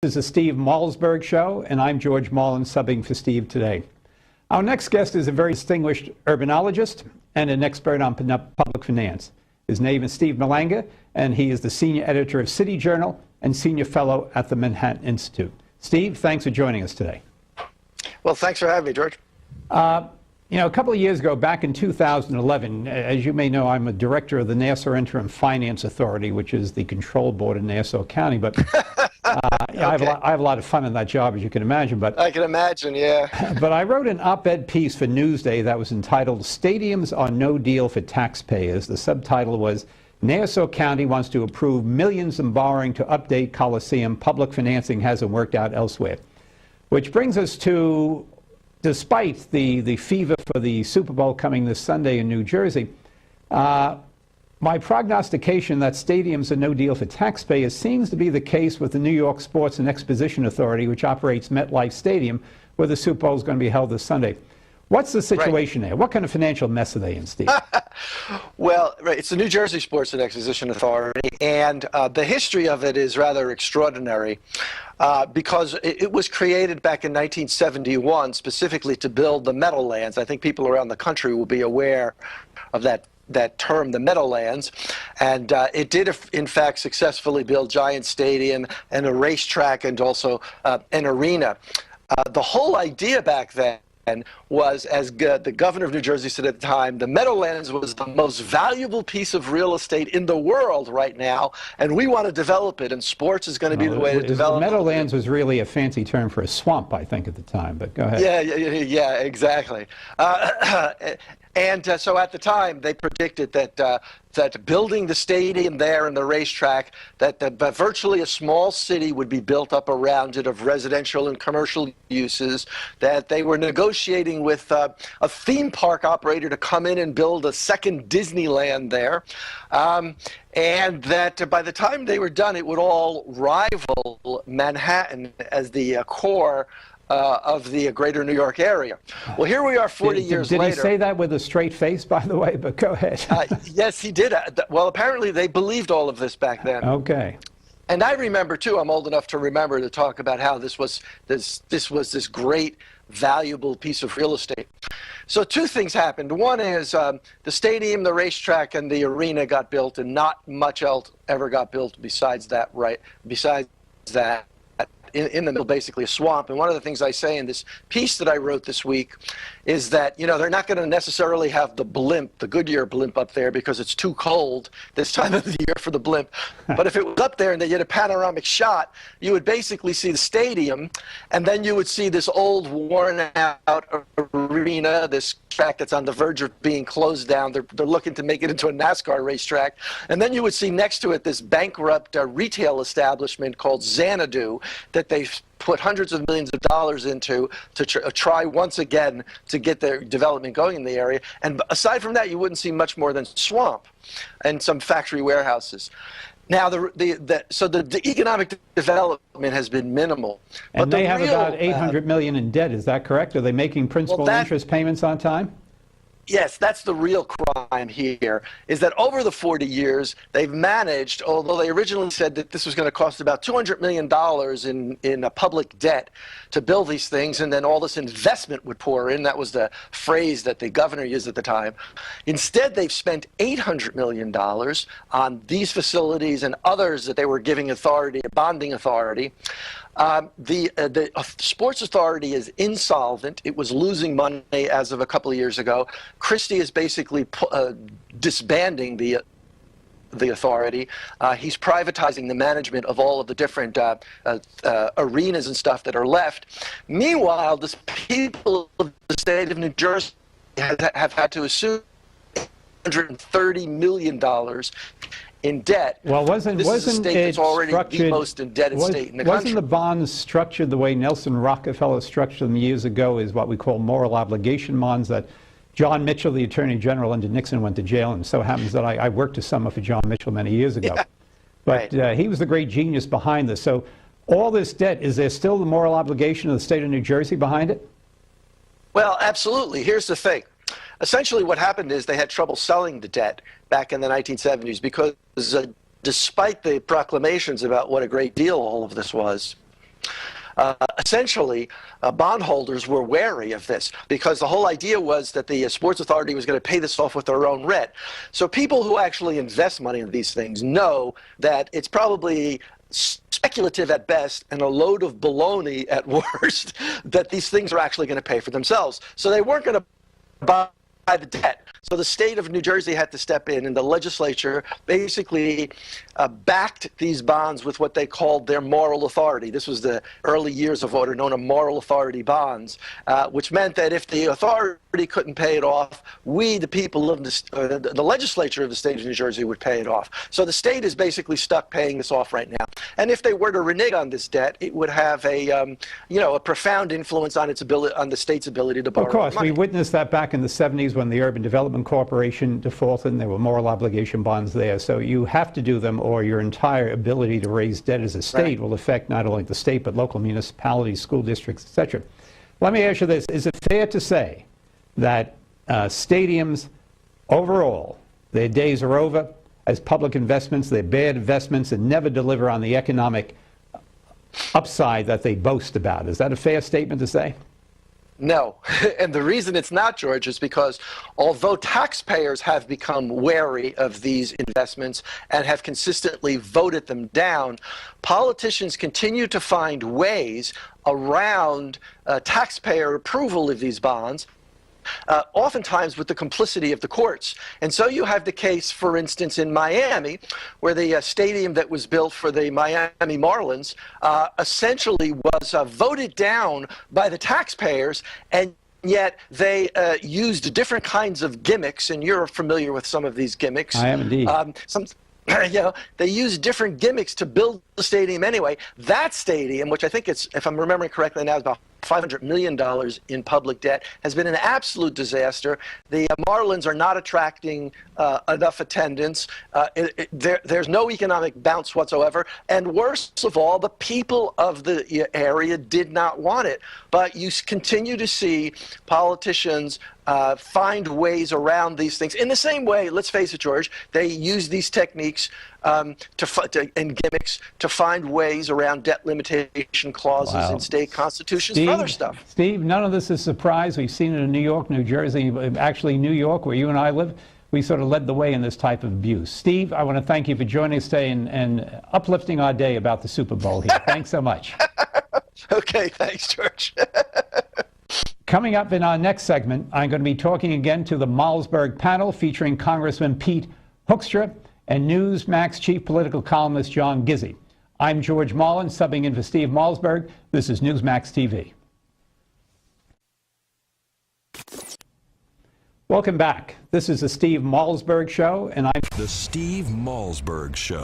This is the Steve Malzberg Show, and I'm George Marlin, subbing for Steve today. Our next guest is a very distinguished urbanologist and an expert on public finance. His name is Steve Malanga, and he is the senior editor of City Journal and senior fellow at the Manhattan Institute. Steve, thanks for joining us today. Well, thanks for having me, George. You know, a couple of years ago, back in 2011, as you may know, I'm a director of the Nassau Interim Finance Authority, which is the control board in Nassau County. But okay. I have a lot of fun in that job, as you can imagine. But I can imagine, yeah. But I wrote an op-ed piece for Newsday that was entitled "Stadiums Are No Deal for Taxpayers." The subtitle was, "Nassau County wants to approve millions in borrowing to update Coliseum. Public financing hasn't worked out elsewhere." Which brings us to, despite the fever for the Super Bowl coming this Sunday in New Jersey, my prognostication that stadiums are no deal for taxpayers seems to be the case with the New York Sports and Exposition Authority, which operates MetLife Stadium, where the Super Bowl is going to be held this Sunday. What's the situation there? What kind of financial mess are they in, Steve? Well, right, it's the New Jersey Sports and Exposition Authority, and the history of it is rather extraordinary because it was created back in 1971 specifically to build the Meadowlands. I think people around the country will be aware of that term, the Meadowlands, and it did in fact successfully build Giant Stadium and a racetrack and also an arena. The whole idea back then was, as the governor of New Jersey said at the time, the Meadowlands was the most valuable piece of real estate in the world right now, and we want to develop it, and sports is going to be the way to develop it. Meadowlands was really a fancy term for a swamp, I think, at the time, but go ahead. Yeah, exactly. And so at the time, they predicted that building the stadium there and the racetrack, that virtually a small city would be built up around it of residential and commercial uses, that they were negotiating with a theme park operator to come in and build a second Disneyland there, and that by the time they were done, it would all rival Manhattan as the core of the greater New York area. Well, here we are 40 years later. Did he say that with a straight face, by the way? But go ahead. Yes, he did. Well, apparently they believed all of this back then. Okay. And I remember, too, I'm old enough to remember to talk about how this was this great, valuable piece of real estate. So two things happened. One is the stadium, the racetrack, and the arena got built, and not much else ever got built besides that, right? Besides that. In the middle, basically a swamp. And one of the things I say in this piece that I wrote this week is that, you know, they're not going to necessarily have the blimp, the Goodyear blimp up there because it's too cold this time of the year for the blimp. But if it was up there and they did a panoramic shot, you would basically see the stadium, and then you would see this old, worn-out arena, this track that's on the verge of being closed down. They're looking to make it into a NASCAR racetrack. And then you would see next to it this bankrupt retail establishment called Xanadu that they've put hundreds of millions of dollars into to try once again to get their development going in the area. And aside from that, you wouldn't see much more than swamp and some factory warehouses. Now, so the economic development has been minimal. And they have about $800 million in debt, is that correct? Are they making principal and interest payments on time? Yes, that's the real crime here, is that over the 40 years, they've managed, although they originally said that this was going to cost about $200 million in a public debt to build these things, and then all this investment would pour in. That was the phrase that the governor used at the time. Instead, they've spent $800 million on these facilities and others that they were giving authority, a bonding authority. The Sports Authority is insolvent. It was losing money as of a couple of years ago. Christie is basically disbanding the authority. He's privatizing the management of all of the different arenas and stuff that are left. Meanwhile, the people of the state of New Jersey have had to assume $130 million in debt. Well, wasn't a state that's already the most indebted state in the country. Wasn't the bonds structured the way Nelson Rockefeller structured them years ago, is what we call moral obligation bonds, that John Mitchell, the Attorney General under Nixon, went to jail, and so happens that I worked as summer for John Mitchell many years ago. Yeah. But right. He was the great genius behind this. So all this debt, is there still the moral obligation of the state of New Jersey behind it? Well, absolutely. Here's the thing. Essentially what happened is they had trouble selling the debt back in the 1970s because despite the proclamations about what a great deal all of this was, Essentially, bondholders were wary of this because the whole idea was that the Sports Authority was going to pay this off with their own rent. So people who actually invest money in these things know that it's probably speculative at best and a load of baloney at worst that these things are actually going to pay for themselves. So they weren't going to buy the debt. So the state of New Jersey had to step in, and the legislature basically backed these bonds with what they called their moral authority. This was the early years of what are known as moral authority bonds, which meant that if the authority couldn't pay it off, we, the people of the legislature of the state of New Jersey, would pay it off. So the state is basically stuck paying this off right now. And if they were to renege on this debt, it would have a profound influence on its ability, on the state's ability to borrow money. Of course, we witnessed that back in the 70s when the Urban Development Corporation defaulted, and there were moral obligation bonds there. So you have to do them, or your entire ability to raise debt as a state will affect not only the state, but local municipalities, school districts, etc. Let me ask you this. Is it fair to say that stadiums overall, their days are over as public investments, they're bad investments and never deliver on the economic upside that they boast about? Is that a fair statement to say? No, and the reason it's not, George, is because although taxpayers have become wary of these investments and have consistently voted them down, politicians continue to find ways around taxpayer approval of these bonds, oftentimes with the complicity of the courts. And so you have the case, for instance, in Miami, where the stadium that was built for the Miami Marlins essentially was voted down by the taxpayers, and yet they used different kinds of gimmicks, and you're familiar with some of these gimmicks. I am indeed. They use different gimmicks to build the stadium anyway. That stadium, which I think it's, if I'm remembering correctly now, is about $500 million in public debt, has been an absolute disaster. The Marlins are not attracting enough attendance. There's no economic bounce whatsoever. And worst of all, the people of the area did not want it. But you continue to see politicians find ways around these things. In the same way, let's face it, George, they use these techniques and gimmicks to find ways around debt limitation clauses in state constitutions and other stuff. Steve, none of this is a surprise. We've seen it in New York, New Jersey, actually New York, where you and I live. We sort of led the way in this type of abuse. Steve, I want to thank you for joining us today and uplifting our day about the Super Bowl here. Thanks so much. Okay, thanks, George. Coming up in our next segment, I'm going to be talking again to the Malzberg panel featuring Congressman Pete Hoekstra and Newsmax chief political columnist John Gizzi. I'm George Marlin, subbing in for Steve Malzberg. This is Newsmax TV. Welcome back. This is the Steve Malzberg Show, and I'm The Steve Malzberg Show.